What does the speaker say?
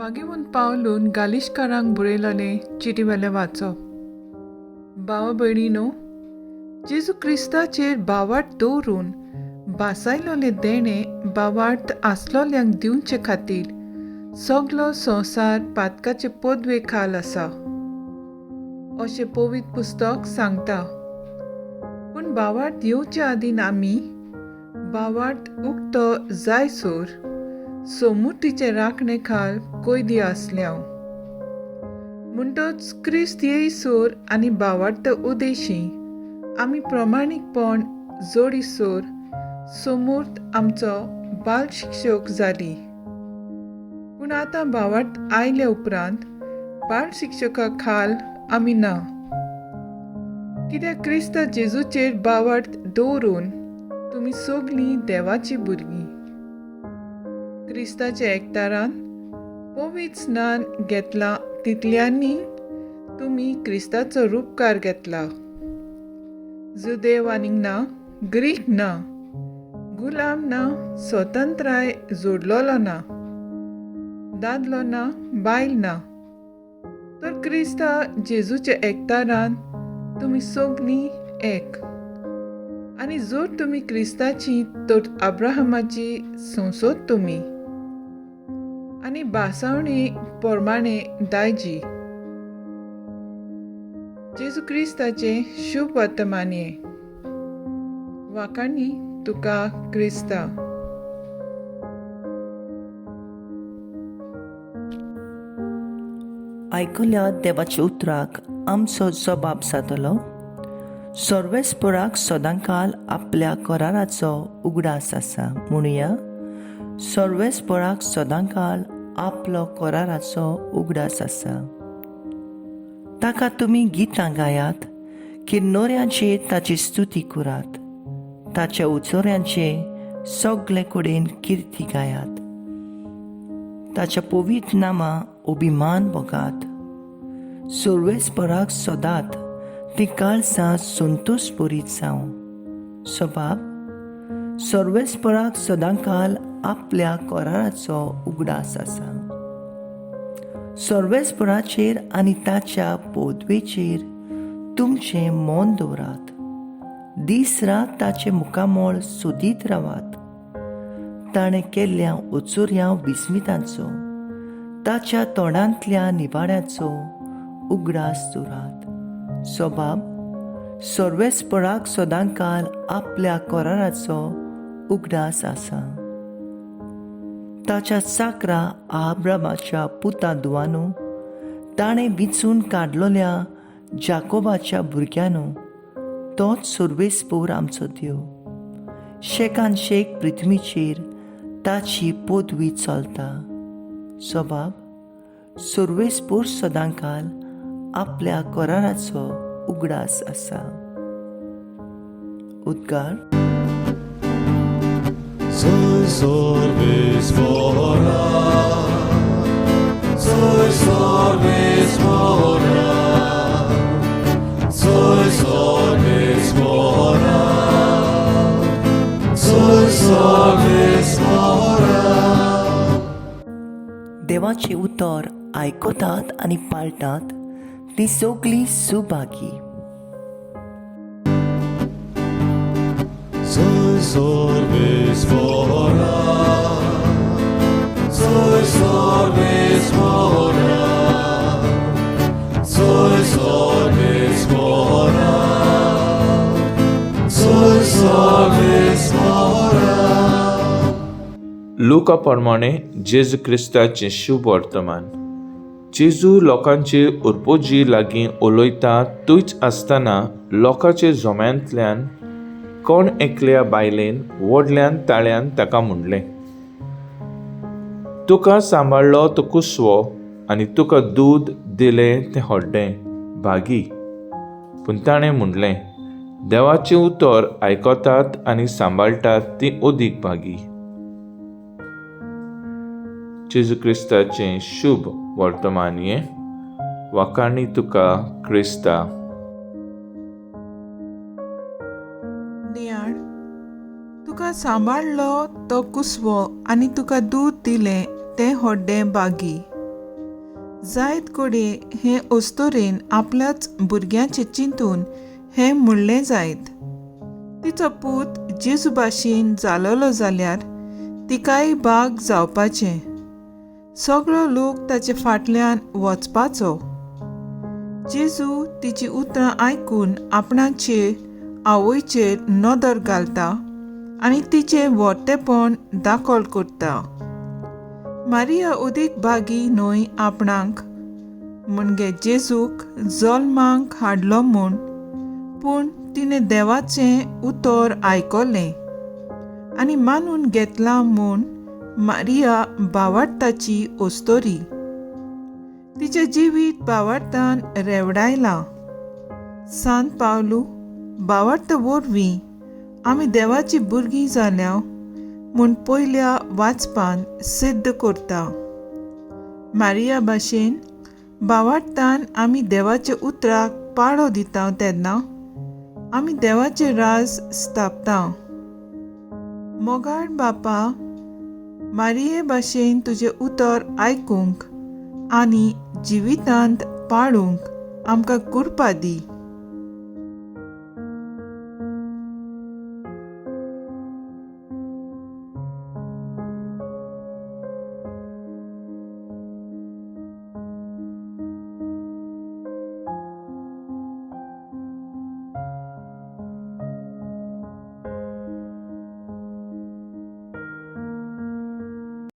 बागेवन पावलून गालिशकारांक बरयलेलें चिटीवेलें वाचप. भावा भयणीनो, जेजू क्रिस्ताचेर भावार्थ दवरून बासायलोले देणे भावार्थ आसलोल्यांक दिवचे खातीर सगलो संवसार पातकाचे पदवे खाल आसा अशें पवित्र पुस्तक सांगता. पूण भावार्थ येवचे आदीं आमी भावार्थ उक्तो जायसर सोमुतीचे राखणे खाल कोयदी आसल्या. म्हणटच क्रिस्त येयसर आनी भावार्थ उदेशी आमी प्रमाणीकपण जोडीसर समूर्त आमचो बाल शिक्षक जाली. पूण आतां भावार्थ आयले उपरांत बाल शिक्षका खाल आमी ना. कित्याक क्रिस्त जेजूचेर भावार्थ दवरून तुमी सगलीं देवाची भुरगीं. क्रिस्ताच्या एकतारान पवित्र स्नान घेतला तितल्यांनी तुमी क्रिस्ताचो रूपकार घेतला. जुदेव आनीक ना, ग्रीक ना, गुलाम ना, स्वतंत्राय जोडलोलो ना, दादलो ना, बायल ना, तर क्रिस्ता जेजूच्या एकतारान तुमी सगलीं एक. आनी जर तुमी क्रिस्ताची तर अब्राहमाची संसद तुमी आनी भासावणी प्रमाणे दायजी. जेजू क्रिस्ताचे शुभ वर्तमाने. वाकाणी तुका क्रिस्ता. आयकल्या देवाच्या उतराक आमचो जबाब जातलो. सर्वेस्पराक सदांकाल आपल्या कराराचो उगडास आसा. म्हणुया, सर्वेस्पराक सदांकाल आपलो कराराचो उगडास आसा. ताका तुमी गितां गायात, किन्नोऱ्यांचेर ताची स्तुती करात, ताच्या उचोऱ्यांचे सगळे कडेन किर्ती गायात. ताच्या पवित्र नामा अभिमान भोगात. सर्वेस्पराक सदांच ती काळसां संतोश बरीत जावं. सबाब, सर्वेस्पराक सदांकाल आपल्या कराराचो उगडास आसा. सर्वेस्पराचेर आनी ताच्या पदवेचेर तुमचें मोन दवरात. दीस रात ताचे मुखामोळ सोदीत रावात. ताणें केल्ल्या ओचोऱ्या विस्मितांचो, ताच्या तोंडांतल्या निवाड्याचो उगडास दवरात. सबाब, सर्वेस्पराक सदांकाल आपल्या कराराचो उगडास आसा. ताच्या चाकरा आब्रामाच्या पुता दुवानो, ताणें विचून काडलोल्या जाकोबाच्या भुरग्यानो, तोच सर्वेस्पर आमचो देव. शेकान शेक पृथ्वीचेर ताची पदवी चलता. सबाब, सर्वेस्पर सदांकाल आपल्या कराराचो उगडास आसा. उद्गार. Soy sorvespora, soy sorvespora, soy sorvespora, soy sorvespora. देवाचे उतर आयकतात आनी पाळटात ती सगळीं सुभागी. Soy sorvespora, soy sorvespora, soy sorvespora, soy sorvespora. लुका प्रमाणे जेजू क्रिस्ताचें शुभ वर्तमान. जेजू लोकांचे उर्पोजी लागीं उलयता थंयच आसतना लोकांचे जोम्यांतल्यान कोण एकल्या बायलेन व्हडल्यान ताळ्यान ताका म्हणलें, तुका सांबाळलो तो कुसवो आनी तुका दूद दिलें तें हड्डें भागी. पूण ताणें म्हणलें, देवाचें उतर आयकतात आनी सांबाळटात ती अदीक भागी. जेजू क्रिस्ताचें शुभ वर्तमानीय. वाकाणी तुका क्रिस्ता. नियाळ, तुका सांबाळलो तो कुसवो आनी तुका दूद दिलें तें व्हडलें भागी. जायत कोडे हे अस्तोरेन आपल्याच भुरग्याचें चिंतून हें म्हणलें जायत. तिचो पूत जेजू भाशेन जालोलो जाल्यार तिकाय भाग जावपाचें. सगळो लोक ताचे फाटल्यान वचपाचो. जेजू तिची उतरां आयकून आपणाचे आवयचेर नदर घालता आनी तिचें व्हडटेपण दाखोल करता. मारिया उदीक भागी न्हय आपणाक म्हणजे जेजूक जल्माक हाडलो म्हूण, पूण तिणें देवाचें उतर आयकलें आनी मानून घेतलां म्हूण मारिया भावार्थाची अस्तोरी. तिचें जिवीत भावार्थान रेवडायलां. सांत पावलू भावार्थ वरवीं आमी देवाची भुरगीं जाल्या म्हूण पयल्या वाचपान सिद्ध करता. मारिया भाशेन भावार्थान आमी देवाच्या उतराक पाळो दिता तेन्ना आमी देवाचें राज स्थापता. मोगाळ बापा, मारिये भाशेन तुजें उतर आयकूंक आनी जिवितांत पाळूंक आमकां कृपा दी.